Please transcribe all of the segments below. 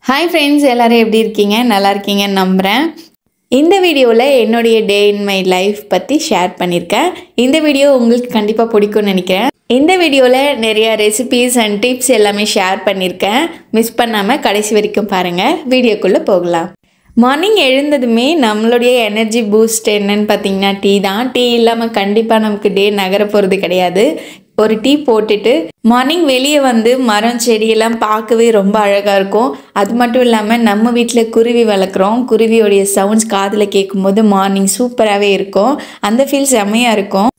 Hi friends, எல்லாரும் எப்படி இருக்கீங்க? நல்லா இருக்கீங்கன்னு நம்புகிறேன். இந்த வீடியோவில் என்னுடைய டே இன் மை லைஃப் பற்றி ஷேர் பண்ணியிருக்கேன். இந்த வீடியோ உங்களுக்கு கண்டிப்பாக பிடிக்கும்னு நினைக்கிறேன். இந்த வீடியோவில் நிறைய ரெசிபீஸ் அண்ட் டிப்ஸ் எல்லாமே ஷேர் பண்ணியிருக்கேன். மிஸ் பண்ணாமல் கடைசி வரைக்கும் பாருங்கள். வீடியோக்குள்ளே போகலாம். மார்னிங் எழுந்ததுமே நம்மளுடைய எனர்ஜி பூஸ்ட் என்னன்னு பார்த்தீங்கன்னா டீ தான். டீ இல்லாமல் கண்டிப்பாக நமக்கு டே நகர போகிறது கிடையாது. ஒரு டீ போட்டுட்டு மார்னிங் வெளியே வந்து மரம் செடியெல்லாம் பார்க்கவே ரொம்ப அழகாக இருக்கும். அது மட்டும் இல்லாமல் நம்ம வீட்டில் குருவி வளர்க்குறோம். குருவியோடைய சவுண்ட்ஸ் காதில் கேட்கும்போது மார்னிங் சூப்பராகவே இருக்கும். அந்த ஃபீல் செம்மையாக இருக்கும்.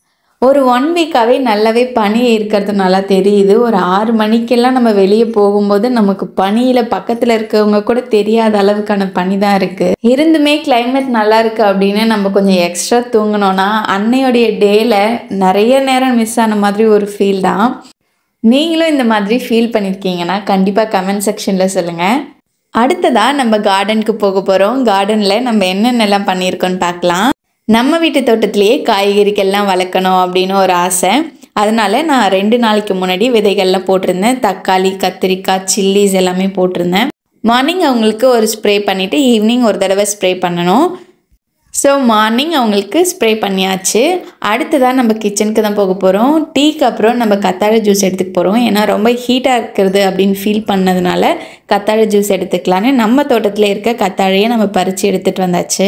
ஒரு 1 வீக்காகவே நல்லாவே பனி இருக்கிறது நல்லா தெரியுது. ஒரு 6 மணிக்கெல்லாம் நம்ம வெளியே போகும்போது நமக்கு பனியில் பக்கத்தில் இருக்கவங்க கூட தெரியாத அளவுக்கான பனி தான் இருக்குது. இருந்துமே கிளைமேட் நல்லா இருக்குது அப்படின்னு நம்ம கொஞ்சம் எக்ஸ்ட்ரா தூங்கினோன்னா அன்னையோடைய டேயில் நிறைய நேரம் மிஸ் ஆன மாதிரி ஒரு ஃபீல் தான். நீங்களும் இந்த மாதிரி ஃபீல் பண்ணியிருக்கீங்கன்னா கண்டிப்பாக கமெண்ட் செக்ஷனில் சொல்லுங்கள். அடுத்ததாக நம்ம கார்டனுக்கு போக போகிறோம். கார்டனில் நம்ம என்னென்னலாம் பண்ணியிருக்கோன்னு பார்க்கலாம். நம்ம வீட்டு தோட்டத்திலேயே காய்கறிகள்லாம் வளர்க்கணும் அப்படின்னு ஒரு ஆசை. அதனால நான் 2 நாளைக்கு முன்னாடி விதைகள்லாம் போட்டிருந்தேன். தக்காளி, கத்திரிக்காய், சில்லிஸ் எல்லாமே போட்டிருந்தேன். மார்னிங் அவங்களுக்கு ஒரு ஸ்ப்ரே பண்ணிவிட்டு ஈவினிங் ஒரு தடவை ஸ்ப்ரே பண்ணணும். ஸோ மார்னிங் அவங்களுக்கு ஸ்ப்ரே பண்ணியாச்சு. அடுத்ததான் நம்ம கிச்சனுக்கு தான் போக போகிறோம். டீக்கு அப்புறம் நம்ம கத்தாழை ஜூஸ் எடுத்துக்க போகிறோம். ஏன்னா ரொம்ப ஹீட்டாக இருக்கிறது அப்படின்னு ஃபீல் பண்ணதுனால கத்தாழை ஜூஸ் எடுத்துக்கலான்னு நம்ம தோட்டத்தில் இருக்க கத்தாழையை நம்ம பறித்து எடுத்துகிட்டு வந்தாச்சு.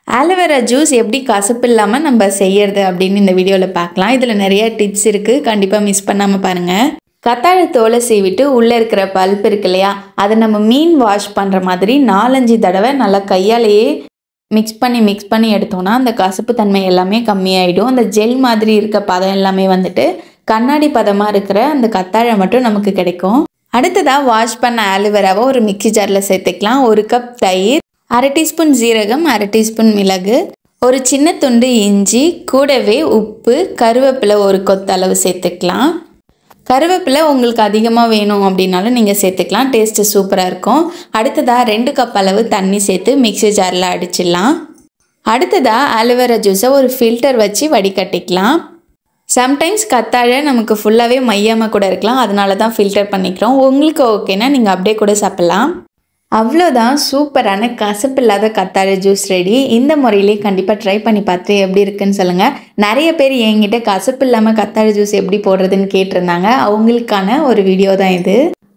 ஆலோவேரா ஜூஸ் எப்படி கசப்பு இல்லாமல் நம்ம செய்யறது அப்படின்னு இந்த வீடியோவில் பார்க்கலாம். இதில் நிறைய டிப்ஸ் இருக்குது, கண்டிப்பாக மிஸ் பண்ணாமல் பாருங்கள். கத்தாழை தோலை சீவிட்டு உள்ளே இருக்கிற பல்ப் இருக்கு இல்லையா, அதை நம்ம மீன் வாஷ் பண்ணுற மாதிரி 4-5 தடவை நல்லா கையாலேயே மிக்ஸ் பண்ணி எடுத்தோன்னா அந்த கசப்பு தன்மை எல்லாமே கம்மியாயிடும். அந்த ஜெல் மாதிரி இருக்க பதம் எல்லாமே வந்துட்டு கண்ணாடி பதமாக இருக்கிற அந்த கத்தாழை மட்டும் நமக்கு கிடைக்கும். அடுத்ததாக வாஷ் பண்ண ஆலோவேராவை ஒரு மிக்ஸி ஜாரில் சேர்த்துக்கலாம். 1 கப் தயிர், 1/2 டீஸ்பூன் ஜீரகம், 1/2 டீஸ்பூன் மிளகு, ஒரு சின்ன துண்டு இஞ்சி, கூடவே உப்பு, கருவேப்பிலை 1 கொத்து அளவு சேர்த்துக்கலாம். கருவேப்பிலை உங்களுக்கு அதிகமாக வேணும் அப்படின்னாலும் நீங்கள் சேர்த்துக்கலாம். டேஸ்ட்டு சூப்பராக இருக்கும். அடுத்ததாக 2 கப் அளவு தண்ணி சேர்த்து மிக்ஸி ஜாரில் அடிச்சிடலாம். அடுத்ததாக ஆலோவேரா ஜூஸை ஒரு ஃபில்டர் வச்சு வடிகட்டிக்கலாம். சம்டைம்ஸ் கத்தாழை நமக்கு ஃபுல்லாகவே மையாமல் கூட இருக்கலாம், அதனால தான் ஃபில்டர் பண்ணிக்கிறோம். உங்களுக்கு ஓகேனா நீங்கள் அப்படியே கூட சாப்பிட்லாம். அவ்வளோதான், சூப்பரான கசப்பு இல்லாத கத்தாழை ஜூஸ் ரெடி. இந்த முறையிலே கண்டிப்பாக ட்ரை பண்ணி பார்த்து எப்படி இருக்குன்னு சொல்லுங்கள். நிறைய பேர் என்கிட்ட கசப்பு இல்லாமல் கத்தாழை ஜூஸ் எப்படி போடுறதுன்னு கேட்டிருந்தாங்க. அவங்களுக்கான ஒரு வீடியோ தான் இது.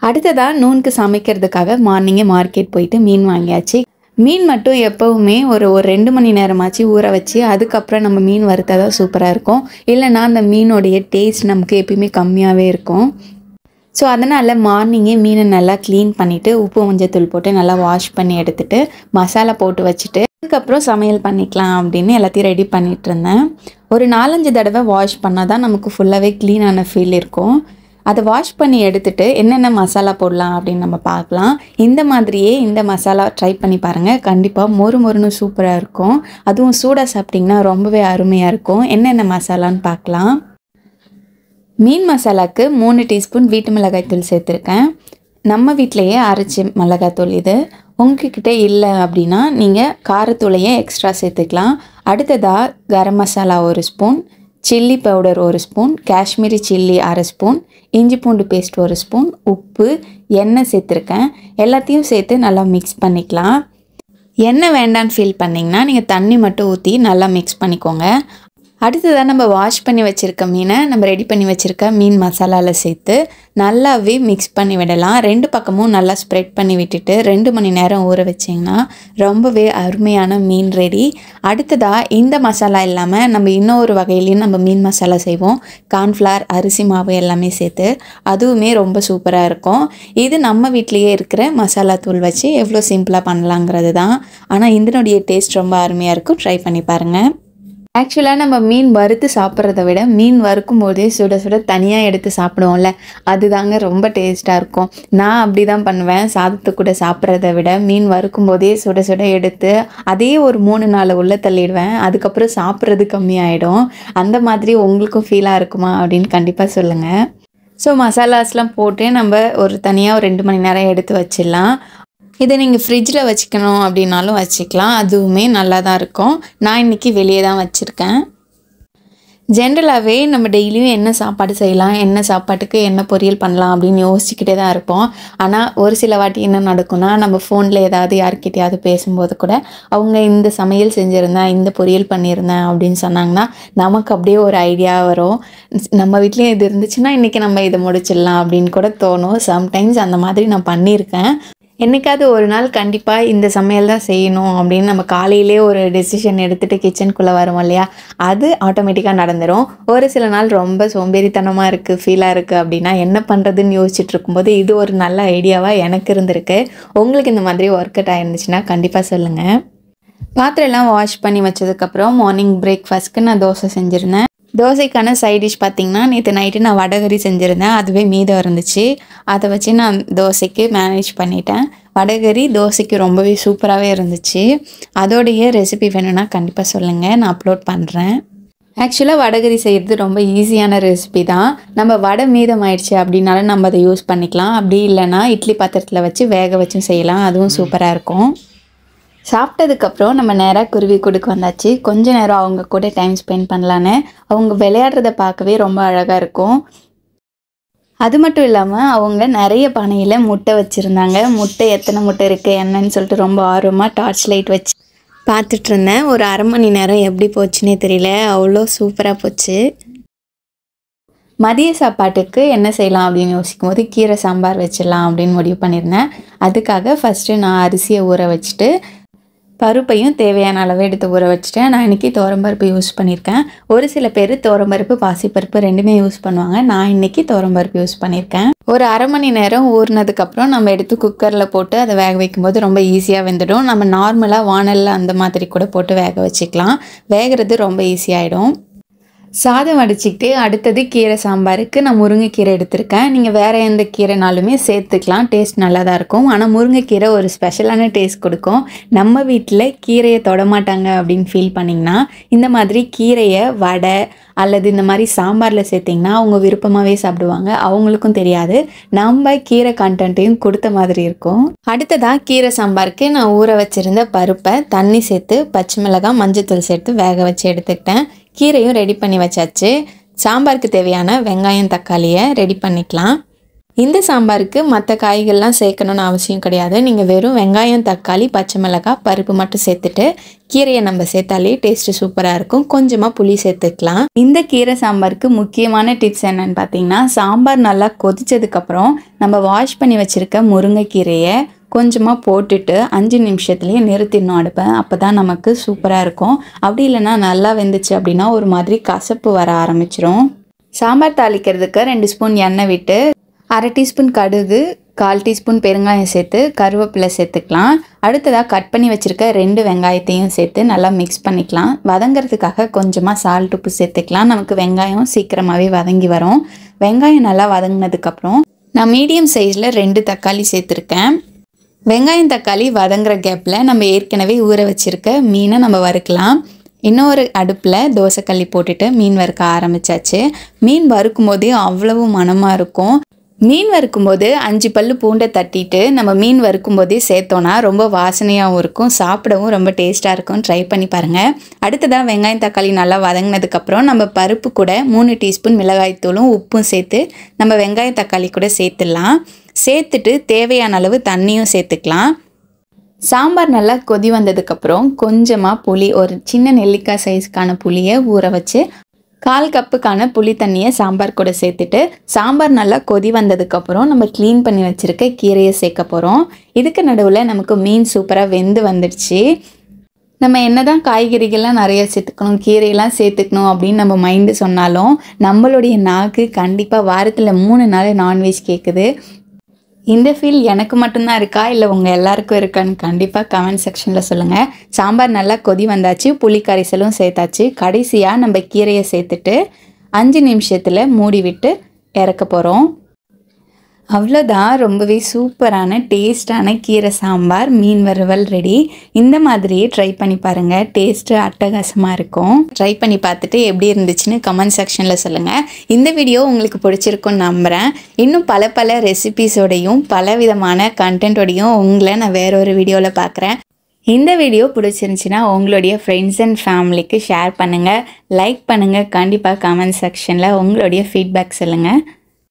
அடுத்ததாக நூனுக்கு சமைக்கிறதுக்காக மார்னிங்கே மார்க்கெட் போயிட்டு மீன் வாங்கியாச்சு. மீன் மட்டும் எப்போவுமே ஒரு 2 மணி நேரமாச்சு ஊற வச்சு அதுக்கப்புறம் நம்ம மீன் வறுத்தா தான் சூப்பராக இருக்கும். இல்லைனா அந்த மீனோடைய டேஸ்ட் நமக்கு எப்பயுமே கம்மியாகவே இருக்கும். ஸோ அதனால் மார்னிங்கே மீனை நல்லா க்ளீன் பண்ணிவிட்டு உப்பு மஞ்சத்தூள் போட்டு நல்லா வாஷ் பண்ணி எடுத்துகிட்டு மசாலா போட்டு வச்சுட்டு அதுக்கப்புறம் சமையல் பண்ணிக்கலாம் அப்படின்னு எல்லாத்தையும் ரெடி பண்ணிகிட்டு இருந்தேன். ஒரு 4-5 தடவை வாஷ் பண்ணால் தான் நமக்கு ஃபுல்லாகவே க்ளீனான ஃபீல் இருக்கும். அதை வாஷ் பண்ணி எடுத்துகிட்டு என்னென்ன மசாலா போடலாம் அப்படின்னு நம்ம பார்க்கலாம். இந்த மாதிரியே இந்த மசாலா ட்ரை பண்ணி பாருங்கள். கண்டிப்பாக மொறுன்னு சூப்பராக இருக்கும். அதுவும் சூடாக சாப்பிட்டிங்கன்னா ரொம்பவே அருமையாக இருக்கும். என்னென்ன மசாலான்னு பார்க்கலாம். மீன் மசாலாவுக்கு 3 டீஸ்பூன் வீட்டு மிளகாய்த்தூள் சேர்த்துருக்கேன். நம்ம வீட்டிலையே அரைச்சி மிளகாய்த்தூள் இது. உங்ககிட்ட இல்லை அப்படின்னா நீங்கள் காரத்தூளையே எக்ஸ்ட்ரா சேர்த்துக்கலாம். அடுத்ததாக garam masala 1 spoon, chilli powder 1 spoon, Kashmiri chilli 1/2 spoon, இஞ்சி பூண்டு பேஸ்ட் 1 ஸ்பூன், உப்பு, எண்ணெய் சேர்த்துருக்கேன். எல்லாத்தையும் சேர்த்து நல்லா மிக்ஸ் பண்ணிக்கலாம். எண்ணெய் வேண்டான்னு ஃபீல் பண்ணிங்கன்னா நீங்கள் தண்ணி மட்டும் ஊற்றி நல்லா மிக்ஸ் பண்ணிக்கோங்க. அடுத்ததாக நம்ம வாஷ் பண்ணி வச்சுருக்க மீனை நம்ம ரெடி பண்ணி வச்சுருக்க மீன் மசாலாவில் சேர்த்து நல்லாவே மிக்ஸ் பண்ணி விடலாம். 2 பக்கமும் நல்லா ஸ்ப்ரெட் பண்ணி விட்டுட்டு 2 மணி நேரம் ஊற வச்சிங்கன்னா ரொம்பவே அருமையான மீன் ரெடி. அடுத்ததாக இந்த மசாலா இல்லாமல் நம்ம இன்னொரு வகையிலையும் நம்ம மீன் மசாலா செய்வோம். கார்ன்ஃப்ளவர், அரிசி மாவு எல்லாமே சேர்த்து, அதுவுமே ரொம்ப சூப்பராக இருக்கும். இது நம்ம வீட்லேயே இருக்கிற மசாலா தூள் வச்சு எவ்வளோ சிம்பிளாக பண்ணலாங்கிறது தான். ஆனால் இதனுடைய டேஸ்ட் ரொம்ப அருமையாக இருக்கும். ட்ரை பண்ணி பாருங்கள். ஆக்சுவலாக நம்ம மீன் வறுத்து சாப்பிட்றத விட மீன் வறுக்கும் போதே சுட சுட தனியாக எடுத்து சாப்பிடுவோம்ல, அதுதாங்க ரொம்ப டேஸ்ட்டாக இருக்கும். நான் அப்படி தான் பண்ணுவேன். சாதத்து கூட சாப்பிட்றத விட மீன் வறுக்கும் போதே சுட சுட எடுத்து அதே ஒரு 3-4 உள்ள தள்ளிடுவேன். அதுக்கப்புறம் சாப்பிட்றது கம்மியாயிடும். அந்த மாதிரி உங்களுக்கும் ஃபீலாக இருக்குமா அப்படின்னு கண்டிப்பாக சொல்லுங்கள். ஸோ மசாலாஸ்லாம் போட்டு நம்ம ஒரு தனியாக ஒரு 2 மணி நேரம் எடுத்து வச்சிடலாம். இதை நீங்கள் ஃப்ரிட்ஜில் வச்சுக்கணும் அப்படின்னாலும் வச்சுக்கலாம், அதுவுமே நல்லா தான் இருக்கும். நான் இன்றைக்கி வெளியே தான் வச்சுருக்கேன். ஜென்ரலாகவே நம்ம டெய்லியும் என்ன சாப்பாடு செய்யலாம், என்ன சாப்பாட்டுக்கு என்ன பொரியல் பண்ணலாம் அப்படின்னு யோசிச்சுக்கிட்டே தான் இருப்போம். ஆனால் ஒரு சில வாட்டி என்ன நடக்கும்னா, நம்ம ஃபோனில் ஏதாவது யார்கிட்டயாவது பேசும்போது கூட அவங்க இந்த சமையல் செஞ்சுருந்தேன், இந்த பொரியல் பண்ணியிருந்தேன் அப்படின்னு சொன்னாங்கன்னா நமக்கு அப்படியே ஒரு ஐடியா வரும். நம்ம வீட்லேயும் இது இருந்துச்சுன்னா இன்றைக்கி நம்ம இதை முடிச்சிடலாம் அப்படின்னு கூட தோணும். சம்டைம்ஸ் அந்த மாதிரி நான் பண்ணியிருக்கேன். என்றைக்காவது ஒரு நாள் கண்டிப்பாக இந்த சமையல் தான் செய்யணும் அப்படின்னு நம்ம காலையிலே ஒரு டெசிஷன் எடுத்துகிட்டு கிச்சனுக்குள்ளே வரோம் இல்லையா, அது ஆட்டோமேட்டிக்காக நடந்துடும். ஒரு சில நாள் ரொம்ப சோம்பேறித்தனமாக இருக்குது, ஃபீலாக இருக்குது அப்படின்னா என்ன பண்ணுறதுன்னு யோசிச்சுட்டு இருக்கும்போது இது ஒரு நல்ல ஐடியாவாக எனக்கு இருந்திருக்கு. உங்களுக்கு இந்த மாதிரி ஒர்க் அவுட் ஆயிருந்துச்சுன்னா கண்டிப்பாக சொல்லுங்கள். பாத்திரம்லாம் வாஷ் பண்ணி வச்சதுக்கப்புறம் மார்னிங் பிரேக்ஃபாஸ்ட்க்கு நான் தோசை செஞ்சுருந்தேன். தோசைக்கான சைட் டிஷ் பார்த்திங்கன்னா நேற்று நைட்டு நான் வடகறி செஞ்சுருந்தேன், அதுவே மீதம் இருந்துச்சு. அதை வச்சு நான் தோசைக்கு மேனேஜ் பண்ணிட்டேன். வடகறி தோசைக்கு ரொம்பவே சூப்பராகவே இருந்துச்சு. அதோடைய ரெசிபி வேணும்னா கண்டிப்பாக சொல்லுங்கள், நான் அப்லோட் பண்ணுறேன். ஆக்சுவலாக வடகறி செய்கிறது ரொம்ப ஈஸியான ரெசிபி தான். நம்ம வடை மீதம் ஆயிடுச்சு அப்படின்னாலும் நம்ம அதை யூஸ் பண்ணிக்கலாம். அப்படி இல்லைன்னா இட்லி பாத்திரத்தில் வச்சு வேக வச்சும் செய்யலாம், அதுவும் சூப்பராக இருக்கும். சாப்பிட்டதுக்கப்புறம் நம்ம நேராக குருவி கூடுக்கு வந்தாச்சு. கொஞ்ச நேரம் அவங்க கூட டைம் ஸ்பெண்ட் பண்ணலான்னு. அவங்க விளையாடுறத பார்க்கவே ரொம்ப அழகாக இருக்கும். அது மட்டும் இல்லாமல் அவங்க நிறைய பானையில் முட்டை வச்சுருந்தாங்க. முட்டை எத்தனை முட்டை இருக்குது என்னன்னு சொல்லிட்டு ரொம்ப ஆர்வமாக டார்ச் லைட் வச்சு பார்த்துட்டு இருந்தேன். ஒரு அரை மணி நேரம் எப்படி போச்சுன்னே தெரியல, அவ்வளோ சூப்பராக போச்சு. மதிய சாப்பாட்டுக்கு என்ன செய்யலாம் அப்படின்னு யோசிக்கும் போது கீரை சாம்பார் வச்சிடலாம் அப்படின்னு முடிவு பண்ணியிருந்தேன். அதுக்காக ஃபஸ்ட்டு நான் அரிசியை ஊற வச்சுட்டு பருப்பையும் தேவையான அளவு எடுத்து ஊற வச்சுட்டேன். நான் இன்றைக்கி துவரம்பருப்பு யூஸ் பண்ணியிருக்கேன். ஒரு சில பேர் துவரம்பருப்பு பாசிப்பருப்பு ரெண்டுமே யூஸ் பண்ணுவாங்க. நான் இன்றைக்கி துவரம்பருப்பு யூஸ் பண்ணியிருக்கேன். ஒரு அரை மணி நேரம் ஊறினதுக்கப்புறம் நம்ம எடுத்து குக்கரில் போட்டு அதை வேக வைக்கும்போது ரொம்ப ஈஸியாக வெந்துடும். நம்ம நார்மலாக வானலில் அந்த மாதிரி கூட போட்டு வேக வச்சுக்கலாம். வேகிறது ரொம்ப ஈஸியாகிடும். சாதம் வடிச்சிக்கிட்டு அடுத்தது கீரை சாம்பாருக்கு நான் முருங்கைக்கீரை எடுத்திருக்கேன். நீங்கள் வேறு எந்த கீரைனாலுமே சேர்த்துக்கலாம், டேஸ்ட் நல்லா தான் இருக்கும். ஆனால் முருங்கைக்கீரை ஒரு ஸ்பெஷலான டேஸ்ட் கொடுக்கும். நம்ம வீட்டில் கீரையை தொடமாட்டாங்க அப்படின்னு ஃபீல் பண்ணிங்கன்னா இந்த மாதிரி கீரையை வடை அல்லது இந்த மாதிரி சாம்பாரில் சேர்த்திங்கன்னா அவங்க விருப்பமாகவே சாப்பிடுவாங்க. அவங்களுக்கும் தெரியாது, நம்ம கீரை கண்டென்ட்டையும் கொடுத்த மாதிரி இருக்கும். அடுத்ததாக கீரை சாம்பாருக்கு நான் ஊற வச்சுருந்த பருப்பை தண்ணி சேர்த்து பச்சை மிளகாய் மஞ்சத்தூள் சேர்த்து வேக வச்சு எடுத்துக்கிட்டேன். கீரையும் ரெடி பண்ணி வச்சாச்சு. சாம்பாருக்கு தேவையான வெங்காயம் தக்காளியை ரெடி பண்ணிக்கலாம். இந்த சாம்பாருக்கு மற்ற காய்கள்லாம் சேர்க்கணுன்னு அவசியம் கிடையாது. நீங்கள் வெறும் வெங்காயம் தக்காளி பச்சை மிளகாய் பருப்பு மட்டும் சேர்த்துட்டு கீரையை நம்ம சேர்த்தாலே டேஸ்ட்டு சூப்பராக இருக்கும். கொஞ்சமாக புளி சேர்த்துக்கலாம். இந்த கீரை சாம்பாருக்கு முக்கியமான டிப்ஸ் என்னென்னு பார்த்தீங்கன்னா, சாம்பார் நல்லா கொதிச்சதுக்கப்புறம் நம்ம வாஷ் பண்ணி வச்சுருக்க முருங்கைக்கீரையை கொஞ்சமாக போட்டுட்டு 5 நிமிஷத்துலேயே நிறுத்திடணும் அடுப்பை. அப்போ தான் நமக்கு சூப்பராக இருக்கும். அப்படி இல்லைன்னா நல்லா வெந்துச்சு அப்படின்னா ஒரு மாதிரி கசப்பு வர ஆரம்பிச்சிரும். சாம்பார் தாளிக்கிறதுக்கு 2 ஸ்பூன் எண்ணெய் விட்டு அரை டீஸ்பூன் கடுகு 1/4 டீஸ்பூன் பெருங்காயம் சேர்த்து கருவேப்பிலை சேர்த்துக்கலாம். அடுத்ததாக கட் பண்ணி வச்சுருக்க 2 வெங்காயத்தையும் சேர்த்து நல்லா மிக்ஸ் பண்ணிக்கலாம். வதங்கிறதுக்காக கொஞ்சமாக சால்ட் உப்பு சேர்த்துக்கலாம். நமக்கு வெங்காயம் சீக்கிரமாகவே வதங்கி வரும். வெங்காயம் நல்லா வதங்கினதுக்கப்புறம் நான் மீடியம் சைஸில் 2 தக்காளி சேர்த்துருக்கேன். வெங்காயம் தக்காளி வதங்குற கேப்பில் நம்ம ஏற்கனவே ஊற வச்சுருக்க மீனை நம்ம வறுக்கலாம். இன்னொரு அடுப்பில் தோசைக்கல்லி போட்டுட்டு மீன் வறுக்க ஆரம்பித்தாச்சு. மீன் வறுக்கும் போதே அவ்வளவு மணமாக இருக்கும். மீன் வறுக்கும்போது 5 பல்லு பூண்டை தட்டிட்டு நம்ம மீன் வறுக்கும்போதே சேர்த்தோன்னா ரொம்ப வாசனையாகவும் இருக்கும், சாப்பிடவும் ரொம்ப டேஸ்ட்டாக இருக்கும். ட்ரை பண்ணி பாருங்கள். அடுத்ததாக வெங்காயம் தக்காளி நல்லா வதங்கினதுக்கப்புறம் நம்ம பருப்பு கூட 3 டீஸ்பூன் மிளகாய்த்தூளும் உப்பும் சேர்த்து நம்ம வெங்காயம் தக்காளி கூட சேர்த்துடலாம். சேர்த்துட்டு தேவையான அளவு தண்ணியும் சேர்த்துக்கலாம். சாம்பார் நல்லா கொதி வந்ததுக்கப்புறம் கொஞ்சமாக புளி, ஒரு சின்ன நெல்லிக்காய் சைஸ்க்கான புளியை ஊற வச்சு 1/4 கப்புக்கான புளி தண்ணியை சாம்பார் கூட சேர்த்துட்டு சாம்பார் நல்லா கொதி வந்ததுக்கப்புறம் நம்ம க்ளீன் பண்ணி வச்சுருக்க கீரையை சேர்க்க போகிறோம். இதுக்கு நடுவில் நமக்கு மீன் சூப்பராக வெந்து வந்துடுச்சு. நம்ம என்னதான் காய்கறிகள்லாம் நிறைய சேர்த்துக்கணும், கீரையெல்லாம் சேர்த்துக்கணும் அப்படின்னு நம்ம மைண்டு சொன்னாலும் நம்மளுடைய நாக்கு கண்டிப்பாக வாரத்தில் 3 நாள் நான்வெஜ் கேட்குது. இந்த ஃபீல் எனக்கு மட்டும்தான் இருக்கா இல்லை உங்கள் எல்லாருக்கும் இருக்கான்னு கண்டிப்பாக கமெண்ட் செக்ஷனில் சொல்லுங்கள். சாம்பார் நல்லா கொதி வந்தாச்சு, புளி கரைசலும் சேர்த்தாச்சு. கடைசியாக நம்ம கீரையை சேர்த்துட்டு 5 நிமிஷத்தில் மூடி விட்டு இறக்க போகிறோம். அவ்வளோதான், ரொம்பவே சூப்பரான டேஸ்டான கீரை சாம்பார் மீன் வறுவல் ரெடி. இந்த மாதிரியே ட்ரை பண்ணி பாருங்கள், டேஸ்ட்டு அட்டகாசமாக இருக்கும். ட்ரை பண்ணி பார்த்துட்டு எப்படி இருந்துச்சுன்னு கமெண்ட் செக்ஷனில் சொல்லுங்கள். இந்த வீடியோ உங்களுக்கு பிடிச்சிருக்குன்னு நம்புகிறேன். இன்னும் பல ரெசிபீஸோடையும் பல விதமான கண்டென்ட்டோடையும் உங்களை நான் வேற ஒரு வீடியோவில் பார்க்குறேன். இந்த வீடியோ பிடிச்சிருந்துச்சின்னா உங்களுடைய ஃப்ரெண்ட்ஸ் அண்ட் ஃபேமிலிக்கு ஷேர் பண்ணுங்கள், லைக் பண்ணுங்கள். கண்டிப்பாக கமெண்ட் செக்ஷனில் உங்களுடைய ஃபீட்பேக் சொல்லுங்கள்.